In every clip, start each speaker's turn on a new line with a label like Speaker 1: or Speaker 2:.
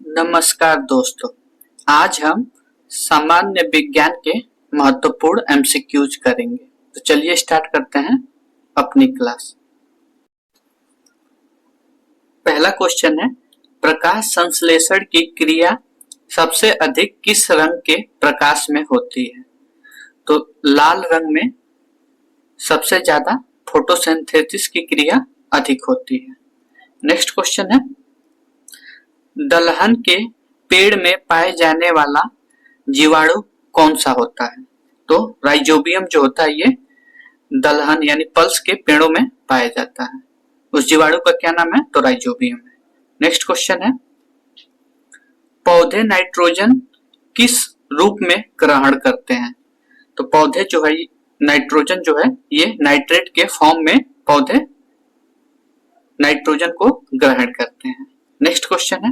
Speaker 1: नमस्कार दोस्तों, आज हम सामान्य विज्ञान के महत्वपूर्ण एमसीक्यूज करेंगे। तो चलिए स्टार्ट करते हैं अपनी क्लास। पहला क्वेश्चन है, प्रकाश संश्लेषण की क्रिया सबसे अधिक किस रंग के प्रकाश में होती है? तो लाल रंग में सबसे ज्यादा फोटोसिंथेसिस की क्रिया अधिक होती है। नेक्स्ट क्वेश्चन है, दलहन के पेड़ में पाए जाने वाला जीवाणु कौन सा होता है? तो राइजोबियम जो होता है ये दलहन यानी पल्स के पेड़ों में पाया जाता है। उस जीवाणु का क्या नाम है? तो राइजोबियम है। नेक्स्ट क्वेश्चन है, पौधे नाइट्रोजन किस रूप में ग्रहण करते हैं? तो पौधे जो है नाइट्रोजन जो है ये नाइट्रेट के फॉर्म में पौधे नाइट्रोजन को ग्रहण करते हैं। नेक्स्ट क्वेश्चन है,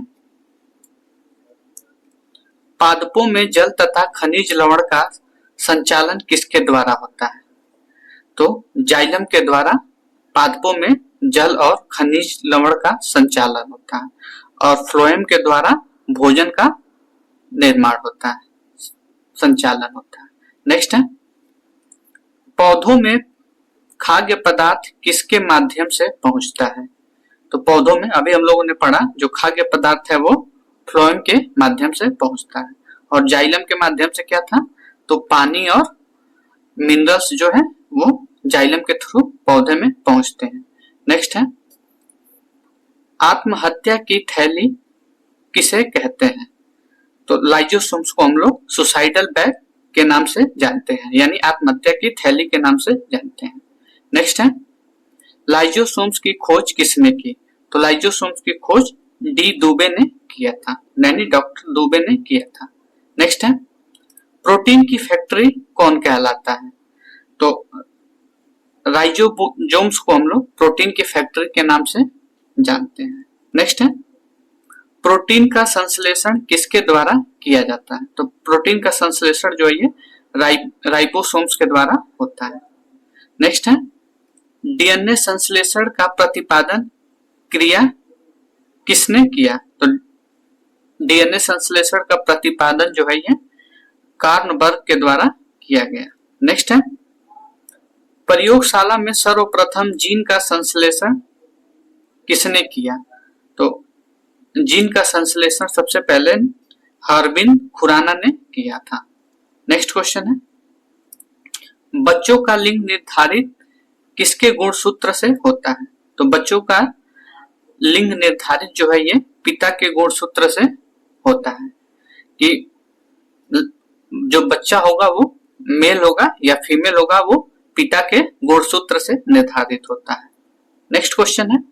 Speaker 1: पादपों में जल तथा खनिज लवण का संचालन किसके द्वारा होता है? तो जाइलम के द्वारा पादपों में जल और खनिज लवण का संचालन होता है और फ्लोएम के द्वारा भोजन का निर्माण होता है, संचालन होता है। नेक्स्ट है, पौधों में खाद्य पदार्थ किसके माध्यम से पहुंचता है? तो पौधों में अभी हम लोगों ने पढ़ा जो खाद्य पदार्थ है वो फ्लोएम के माध्यम से पहुंचता है और जाइलम के माध्यम से क्या था? तो पानी और मिनरल्स जो है वो जाइलम के थ्रू पौधे में पहुंचते हैं। नेक्स्ट है, आत्महत्या की थैली किसे कहते हैं? तो लाइजोसोम्स को हम लोग सुसाइडल बैग के नाम से जानते हैं, यानी आत्महत्या की थैली के नाम से जानते हैं। नेक्स्ट है, लाइजोसोम्स की खोज किसने की? तो लाइजोसोम्स की खोज डी दुबे ने किया था, यानी डॉक्टर दुबे ने किया था। नेक्स्ट है, प्रोटीन की फैक्ट्री कौन कहलाता है? तो राइजोसोम्स को हम लोग प्रोटीन की फैक्ट्री के नाम से जानते हैं। नेक्स्ट है, प्रोटीन का संश्लेषण किसके द्वारा किया जाता है? तो प्रोटीन का संश्लेषण जो है ये राइबोसोम्स के द्वारा होता है। नेक्स्ट है, डीएनए संश्लेषण का प्रतिपादन क्रिया किसने किया? तो डीएनए संश्लेषण का प्रतिपादन जो है ये कार्नबर्ग के द्वारा किया गया। नेक्स्ट है, प्रयोगशाला में सर्वप्रथम जीन का संश्लेषण किसने किया? तो जीन का संश्लेषण सबसे पहले हर्बिन खुराना ने किया था। नेक्स्ट क्वेश्चन है, बच्चों का लिंग निर्धारित किसके गुणसूत्र से होता है? तो बच्चों का लिंग निर्धारित जो है ये पिता के गुणसूत्र से होता है कि जो बच्चा होगा वो मेल होगा या फीमेल होगा वो पिता के गुणसूत्र से निर्धारित होता है। नेक्स्ट क्वेश्चन है,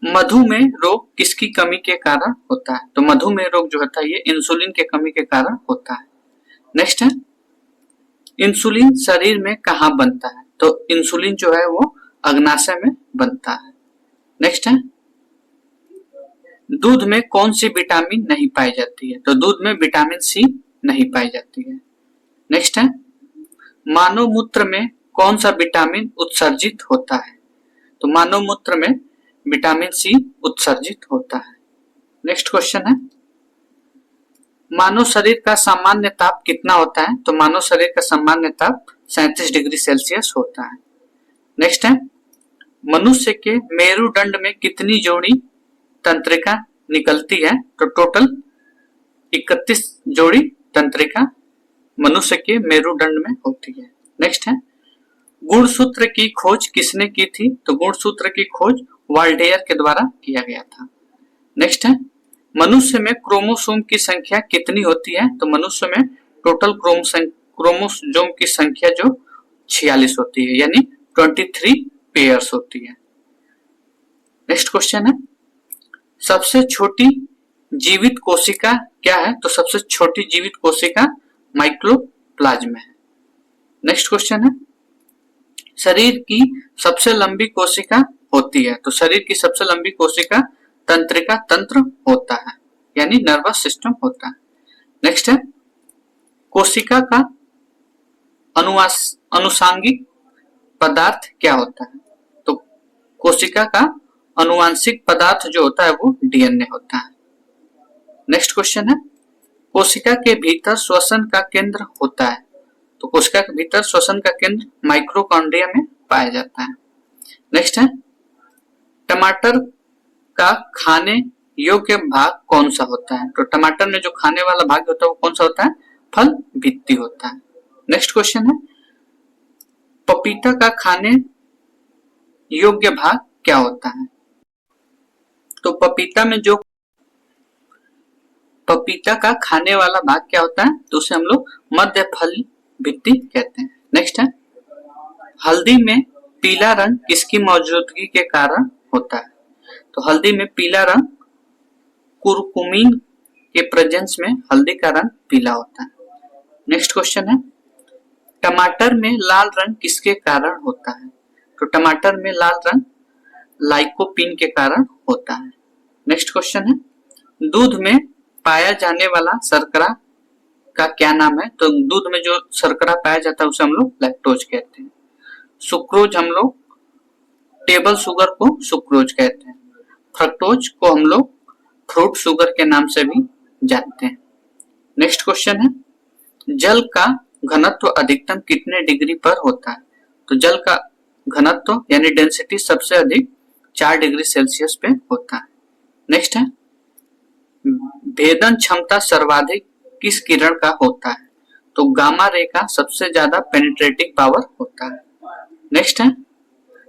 Speaker 1: मधुमेह रोग किसकी कमी के कारण होता है? तो मधुमेह रोग जो होता है ये इंसुलिन के कमी के कारण होता है। नेक्स्ट है, इंसुलिन शरीर में कहाँ बनता है? तो इंसुलिन जो है वो अग्नाशय में बनता है। नेक्स्ट है, दूध में कौन सी विटामिन नहीं पाई जाती है? तो दूध में विटामिन सी नहीं पाई जाती है। नेक्स्ट है, मानव मूत्र में कौन सा विटामिन उत्सर्जित होता है? तो मानव मूत्र में विटामिन सी उत्सर्जित होता है। नेक्स्ट क्वेश्चन है, मानव शरीर का सामान्य ताप कितना होता है? तो मानव शरीर का सामान्य ताप 37 डिग्री सेल्सियस होता है। नेक्स्ट है, मनुष्य के मेरुदंड में कितनी जोड़ी तंत्रिका निकलती है? तो टोटल 31 जोड़ी तंत्रिका मनुष्य के मेरुदंड में होती है। नेक्स्ट है, गुणसूत्र की खोज किसने की थी? तो गुणसूत्र की खोज वाल्डेयर के द्वारा किया गया था। नेक्स्ट है, मनुष्य में क्रोमोसोम की संख्या कितनी होती है? तो मनुष्य में टोटल क्रोमोसोम की संख्या जो 46 होती है, यानी 23 पेयर्स होती है। नेक्स्ट क्वेश्चन है, सबसे छोटी जीवित कोशिका क्या है? तो सबसे छोटी जीवित कोशिका माइक्रोप्लाज्मा है। नेक्स्ट क्वेश्चन है, शरीर की सबसे लंबी कोशिका होती है? तो शरीर की सबसे लंबी कोशिका तंत्रिका तंत्र होता है, यानी नर्वस सिस्टम होता है। नेक्स्ट है, कोशिका का अनुसांगिक पदार्थ क्या होता है? तो कोशिका का अनुवांशिक पदार्थ जो होता है वो डीएनए होता है। नेक्स्ट क्वेश्चन है, कोशिका के भीतर श्वसन का केंद्र होता है। तो कोशिका के भीतर श्वसन का केंद्र माइक्रोकॉन्ड्रिया में पाया जाता है। नेक्स्ट है, टमाटर का खाने योग्य भाग कौन सा होता है। तो टमाटर में जो खाने वाला भाग होता है वो कौन सा होता है, फल भित्ति होता है। नेक्स्ट क्वेश्चन है, पपीता का खाने योग्य भाग क्या होता है। तो पपीता का खाने वाला भाग क्या होता है, तो उसे हम लोग मध्य फल भित्ति कहते हैं। नेक्स्ट है, हल्दी में पीला रंग किसकी मौजूदगी के कारण होता है। तो हल्दी में पीला रंग कुरकुमीन के प्रेजेंस में हल्दी का रंग पीला होता है। नेक्स्ट क्वेश्चन है, टमाटर में लाल रंग किसके कारण होता है। तो टमाटर में लाल रंग लाइकोपीन के कारण होता है। नेक्स्ट क्वेश्चन है, दूध में पाया जाने वाला शर्करा का क्या नाम है। तो दूध में जो शर्करा पाया जाता है उसे हम लोग लैक्टोज कहते हैं। सुक्रोज हम लोग टेबल शुगर को सुक्रोज कहते हैं। फ्रक्टोज को हम लोग फ्रूट शुगर के नाम से भी जानते हैं। नेक्स्ट क्वेश्चन है, जल का घनत्व अधिकतम कितने डिग्री पर होता है। तो जल का घनत्व यानी डेंसिटी सबसे अधिक 4 डिग्री सेल्सियस पे होता है। नेक्स्ट है, भेदन क्षमता सर्वाधिक किस किरण का होता है। तो गामा रे का सबसे ज्यादा पेनिट्रेटिंग पावर होता है। नेक्स्ट है,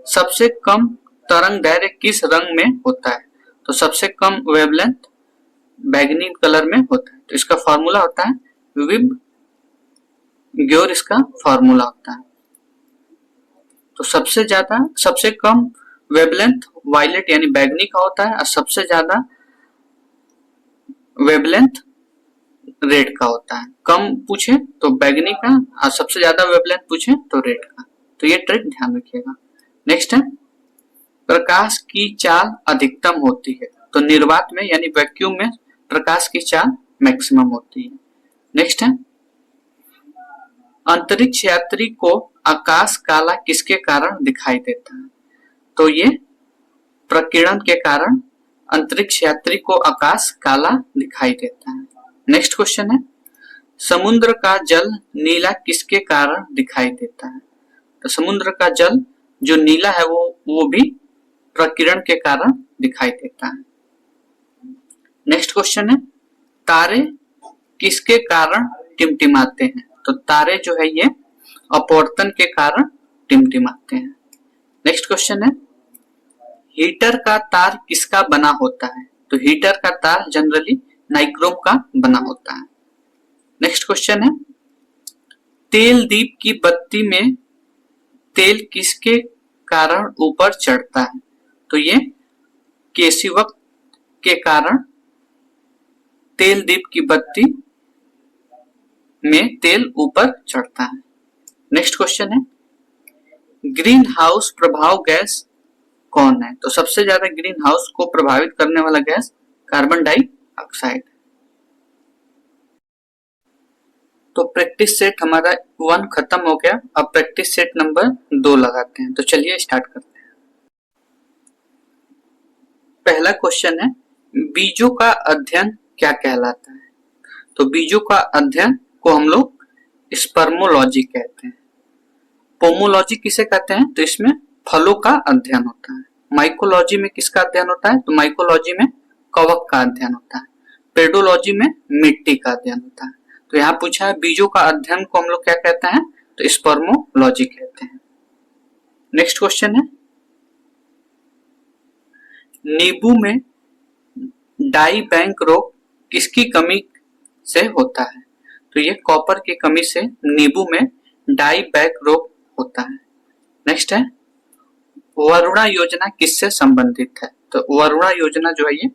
Speaker 1: सबसे कम तरंग दैर्घ्य किस रंग में होता है। तो सबसे कम वेवलेंथ बैगनी कलर में होता है। तो इसका फॉर्मूला होता है विब ग्योर, इसका फॉर्मूला होता है। तो सबसे कम वेवलेंथ वायलेट यानी बैगनी का होता है और सबसे ज्यादा वेवलेंथ रेड का होता है। कम पूछे तो बैगनी का और सबसे ज्यादा वेवलेंथ पूछे तो रेड का। तो ये ट्रिक ध्यान रखिएगा। नेक्स्ट है, प्रकाश की चाल अधिकतम होती है। तो निर्वात में यानी वैक्यूम में प्रकाश की चाल मैक्सिमम होती है। नेक्स्ट है, अंतरिक्ष यात्री को आकाश काला किसके कारण दिखाई देता है। तो ये प्रकीर्णन के कारण अंतरिक्ष यात्री को आकाश काला दिखाई देता है। नेक्स्ट क्वेश्चन है, समुद्र का जल नीला किसके कारण दिखाई देता है। तो समुद्र का जल जो नीला है वो भी प्रकीर्णन के कारण दिखाई देता है। नेक्स्ट क्वेश्चन है, तारे किसके कारण टिमटिमाते हैं। तो तारे जो है ये अपवर्तन के कारण टिमटिमाते हैं। नेक्स्ट क्वेश्चन है, हीटर का तार किसका बना होता है। तो हीटर का तार जनरली नाइक्रोम का बना होता है। नेक्स्ट क्वेश्चन है, तेल दीप की बत्ती में तेल किसके कारण ऊपर चढ़ता है। तो ये केशिवक के कारण तेल दीप की बत्ती में तेल ऊपर चढ़ता है। नेक्स्ट क्वेश्चन है, ग्रीन हाउस प्रभाव गैस कौन है। तो सबसे ज्यादा ग्रीन हाउस को प्रभावित करने वाला गैस कार्बन डाइऑक्साइड। तो प्रैक्टिस सेट हमारा 1 खत्म हो गया। अब प्रैक्टिस सेट नंबर 2 लगाते हैं। तो चलिए स्टार्ट करते हैं। पहला क्वेश्चन है, बीजों का अध्ययन क्या कहलाता है। तो बीजों का अध्ययन को हम लोग स्पर्मोलॉजी कहते हैं। पोमोलॉजी किसे कहते हैं। तो इसमें फलों का अध्ययन होता है। माइकोलॉजी में किसका अध्ययन होता है। तो माइकोलॉजी में कवक का अध्ययन होता है। पेडोलॉजी में मिट्टी का अध्ययन होता है। तो यहाँ पूछा है बीजों का अध्ययन को हम लोग क्या कहते हैं। तो स्पर्मोलॉजी कहते हैं। नेक्स्ट क्वेश्चन है, नींबू में डाई बैंक रोग किसकी कमी से होता है। तो ये कॉपर की कमी से नींबू में डाई बैक रोग होता है। नेक्स्ट है, वरुणा योजना किससे संबंधित है। तो वरुणा योजना जो है ये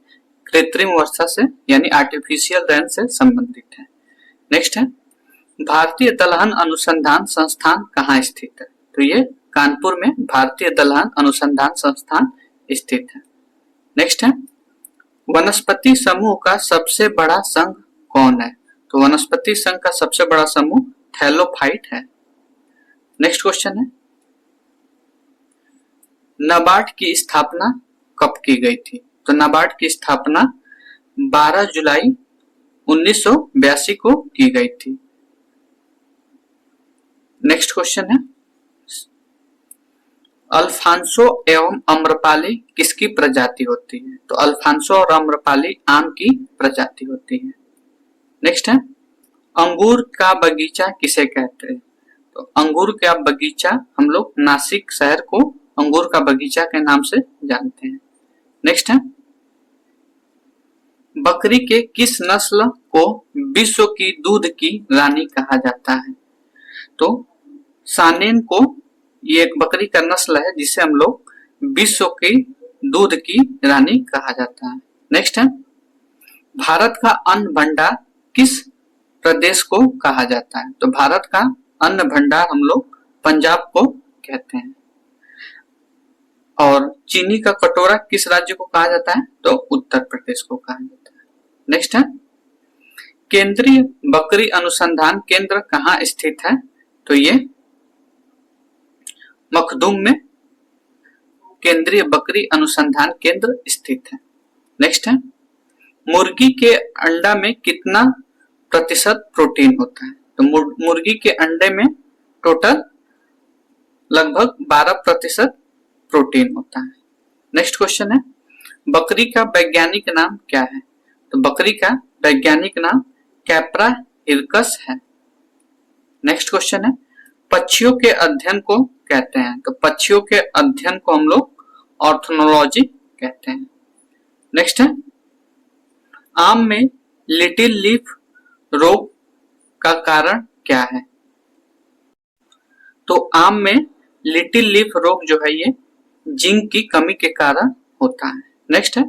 Speaker 1: कृत्रिम वर्षा से यानी आर्टिफिशियल रेन से संबंधित है। नेक्स्ट है, भारतीय दलहन अनुसंधान संस्थान कहाँ स्थित है। तो ये कानपुर में भारतीय दलहन अनुसंधान संस्थान स्थित है। नेक्स्ट है, वनस्पति समूह का सबसे बड़ा संघ कौन है। तो वनस्पति संघ का सबसे बड़ा समूह थैलोफाइट है। नेक्स्ट क्वेश्चन है, नाबार्ड की स्थापना कब की गई थी? तो नाबार्ड की स्थापना 12 जुलाई 1982 को की गई थी। नेक्स्ट क्वेश्चन है, अल्फांसो एवं अम्रपाली किसकी प्रजाति होती है? तो अल्फांसो और अम्रपाली आम की प्रजाति होती है। नेक्स्ट है, अंगूर का बगीचा किसे कहते हैं? तो अंगूर का बगीचा हम लोग नासिक शहर को अंगूर का बगीचा के नाम से जानते हैं। नेक्स्ट है, बकरी के किस नस्ल को विश्व की दूध की रानी कहा जाता है? तो सानेन को ये एक बकरी का नस्ल है जिसे हम लोग विश्व की दूध की रानी कहा जाता है। नेक्स्ट है, भारत का अन्न भंडार किस प्रदेश को कहा जाता है? तो भारत का अन्न भंडार हम लोग पंजाब को कहते हैं। और चीनी का कटोरा किस राज्य को कहा जाता है? तो उत्तर प्रदेश को कहा जाता है। नेक्स्ट है, केंद्रीय बकरी अनुसंधान केंद्र कहाँ स्थित है? तो ये मखदूम में केंद्रीय बकरी अनुसंधान केंद्र स्थित है। नेक्स्ट है, मुर्गी के अंडा में कितना प्रतिशत प्रोटीन होता है? तो मुर्गी के अंडे में टोटल लगभग 12% प्रोटीन होता है। नेक्स्ट क्वेश्चन है, बकरी का वैज्ञानिक नाम क्या है? तो बकरी का वैज्ञानिक नाम कैप्रा हिरकस है। नेक्स्ट क्वेश्चन है, पक्षियों के अध्ययन को कहते हैं? तो पक्षियों के अध्ययन को हम लोग ऑर्थोनोलॉजी कहते हैं। नेक्स्ट है, आम में लिटिल लीफ रोग का कारण क्या है? तो आम में लिटिल लीफ रोग जो है ये जिंक की कमी के कारण होता है। नेक्स्ट है,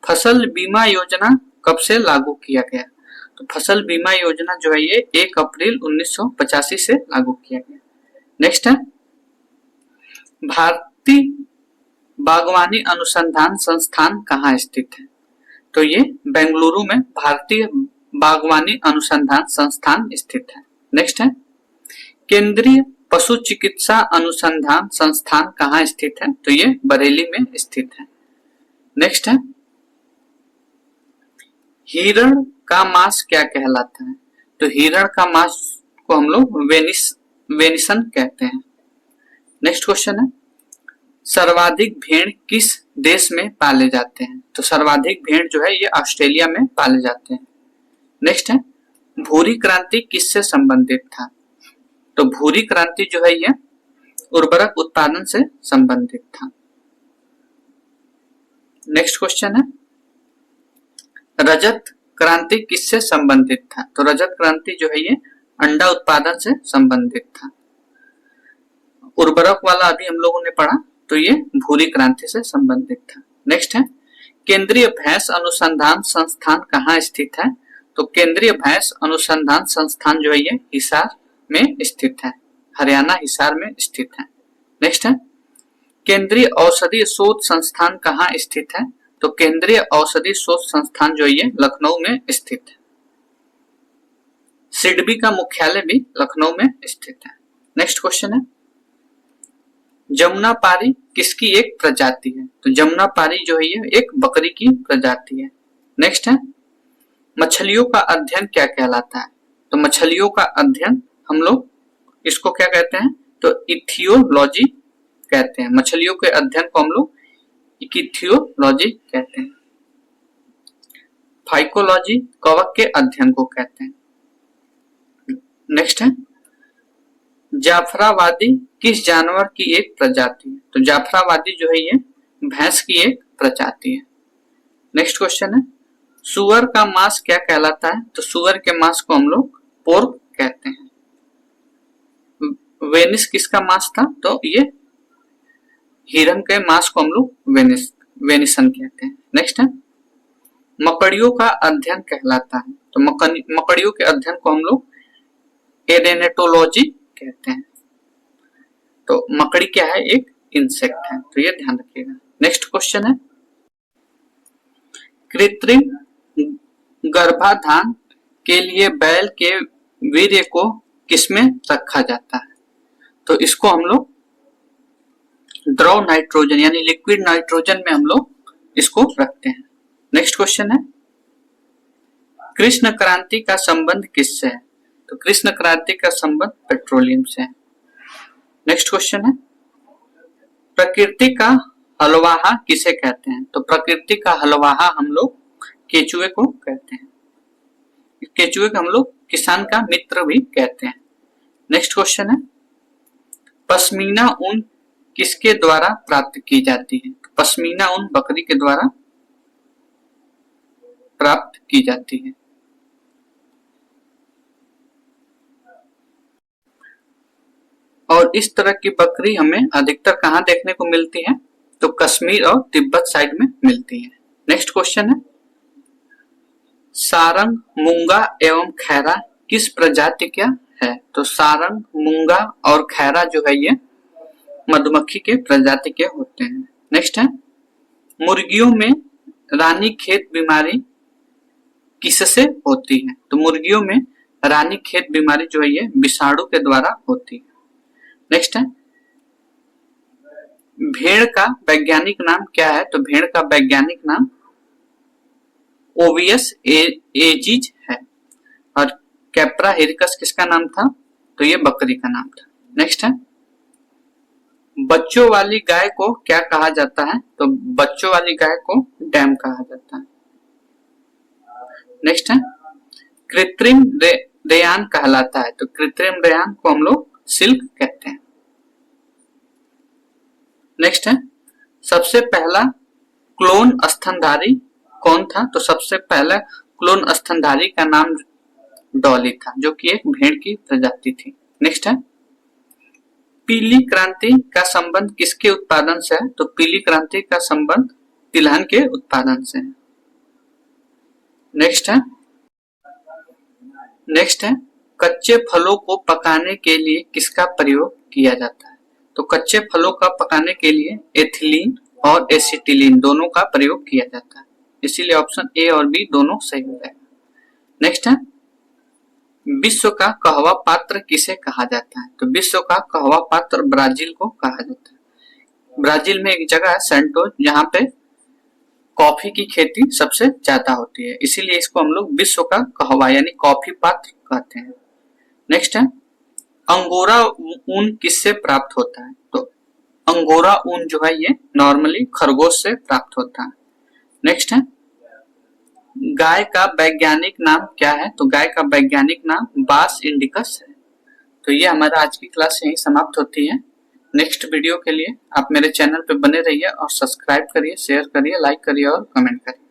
Speaker 1: फसल बीमा योजना कब से लागू किया गया? तो फसल बीमा योजना जो है ये 1 अप्रैल 1985 से लागू किया गया। नेक्स्ट है, भारतीय बागवानी अनुसंधान संस्थान कहाँ स्थित है? तो ये बेंगलुरु में भारतीय बागवानी अनुसंधान संस्थान स्थित है। नेक्स्ट है, केंद्रीय पशु चिकित्सा अनुसंधान संस्थान कहाँ स्थित है? तो ये बरेली में स्थित है। नेक्स्ट है, हिरण का मांस क्या कहलाता है? तो हिरण का मांस को हम लोग वेनिसन कहते हैं। नेक्स्ट क्वेश्चन है, सर्वाधिक भेड़ किस देश में पाले जाते हैं? तो सर्वाधिक भेड़ जो है ये ऑस्ट्रेलिया में पाले जाते हैं। नेक्स्ट है, भूरी क्रांति किससे संबंधित था? तो भूरी क्रांति जो है ये उर्वरक उत्पादन से संबंधित था। नेक्स्ट क्वेश्चन है, रजत क्रांति किससे संबंधित था? तो रजत क्रांति जो है ये अंडा उत्पादन से संबंधित था। उर्वरक वाला अभी हम लोगों ने पढ़ा, तो ये भूरी क्रांति से संबंधित था। नेक्स्ट है, केंद्रीय भैंस अनुसंधान संस्थान कहाँ स्थित है? तो केंद्रीय भैंस अनुसंधान संस्थान जो है ये हिसार में स्थित है, हरियाणा हिसार में स्थित है। नेक्स्ट है, केंद्रीय औषधि शोध संस्थान कहाँ स्थित है? तो केंद्रीय औषधि शोध संस्थान जो है ये लखनऊ में स्थित है। सिडबी का मुख्यालय भी लखनऊ में स्थित है। नेक्स्ट क्वेश्चन है, जमुनापारी किसकी एक प्रजाति है? तो जमुनापारी जो है ये एक बकरी की प्रजाति है। नेक्स्ट है, मछलियों का अध्ययन क्या कहलाता है? तो मछलियों का अध्ययन हम लोग इसको क्या कहते हैं? तो इथियोलॉजी कहते हैं। मछलियों के अध्ययन को हम लोग इथियोलॉजी कहते हैं। फाइकोलॉजी कवक के अध्ययन को कहते हैं। नेक्स्ट है, जाफराबादी किस जानवर की एक प्रजाति है? तो जाफराबादी जो है ये भैंस की एक प्रजाति है। नेक्स्ट क्वेश्चन है, सुअर का मांस क्या कहलाता है? तो सुअर के मांस को हम लोग पोर्क कहते हैं। वेनिस किसका मांस था? तो ये हिरन के मांस को हम लोग वेनिसन कहते हैं। नेक्स्ट है, मकड़ियों का अध्ययन कहलाता है। तो मकड़ियों के अध्ययन को हम लोग एडेनेटोलॉजी कहते हैं। तो मकड़ी क्या है? एक इंसेक्ट है, तो ये ध्यान रखिएगा। नेक्स्ट क्वेश्चन है, कृत्रिम गर्भाधान के लिए बैल के वीर्य को किसमें रखा जाता है? तो इसको हम लोग द्रव नाइट्रोजन यानी लिक्विड नाइट्रोजन में हम लोग इसको रखते हैं। नेक्स्ट क्वेश्चन है, कृष्ण क्रांति का संबंध किससे है? तो कृष्ण क्रांति का संबंध पेट्रोलियम से है। नेक्स्ट क्वेश्चन है, प्रकृति का हलवाहा किसे कहते हैं? तो प्रकृति का हलवाहा हम लोग केचुए को कहते हैं। केचुए को हम लोग किसान का मित्र भी कहते हैं। नेक्स्ट क्वेश्चन है, पश्मीना ऊन किसके द्वारा प्राप्त की जाती है? पश्मीना ऊन बकरी के द्वारा प्राप्त की जाती है। और इस तरह की बकरी हमें अधिकतर कहाँ देखने को मिलती है? तो कश्मीर और तिब्बत साइड में मिलती है। नेक्स्ट क्वेश्चन है, सारंग, मूंगा एवं खैरा किस प्रजाति का है? तो सारंग, मूंगा और खैरा जो है ये मधुमक्खी के प्रजाति के होते हैं। नेक्स्ट है, मुर्गियों में रानीखेत बीमारी किससे होती है? तो मुर्गियों में रानीखेत बीमारी जो है ये विषाणु के द्वारा होती है। नेक्स्ट है, भेड़ का वैज्ञानिक नाम क्या है? तो भेड़ का वैज्ञानिक नाम ओवियस एजिज है। और कैप्रा हिरकस किसका नाम था? तो ये बकरी का नाम था। नेक्स्ट है, बच्चों वाली गाय को क्या कहा जाता है? तो बच्चों वाली गाय को डैम कहा जाता है। नेक्स्ट है, कृत्रिम रेयान कहलाता है। तो कृत्रिम रेयान को हम लोग सिल्क कहते हैं। नेक्स्ट है, सबसे पहला क्लोन स्तनधारी कौन था? तो सबसे पहला क्लोन स्तनधारी का नाम डॉली था, जो कि एक भेड़ की प्रजाति थी। नेक्स्ट है, पीली क्रांति का संबंध किसके उत्पादन से है? तो पीली क्रांति का संबंध तिलहन के उत्पादन से है। नेक्स्ट है, कच्चे फलों को पकाने के लिए किसका प्रयोग किया जाता है? तो कच्चे फलों का पकाने के लिए एथिलीन और एसिटिलीन दोनों का प्रयोग किया जाता है। इसीलिए ऑप्शन ए और बी दोनों सही हो जाएगा। नेक्स्ट है, विश्व का कहवा पात्र किसे कहा जाता है? तो विश्व का कहवा पात्र ब्राजील को कहा जाता है। ब्राजील में एक जगह है सेंटोस, जहां पे कॉफी की खेती सबसे ज्यादा होती है, इसीलिए इसको हम लोग विश्व का कहवा यानी कॉफी पात्र कहते हैं। नेक्स्ट है, अंगोरा ऊन किससे प्राप्त होता है? तो अंगोरा ऊन जो है ये नॉर्मली खरगोश से प्राप्त होता है। नेक्स्ट है, गाय का वैज्ञानिक नाम क्या है? तो गाय का वैज्ञानिक नाम बास इंडिकस है। तो ये हमारा आज की क्लास यहीं समाप्त होती है। नेक्स्ट वीडियो के लिए आप मेरे चैनल पे बने रहिए और सब्सक्राइब करिए, शेयर करिए, लाइक करिए और कमेंट करिए।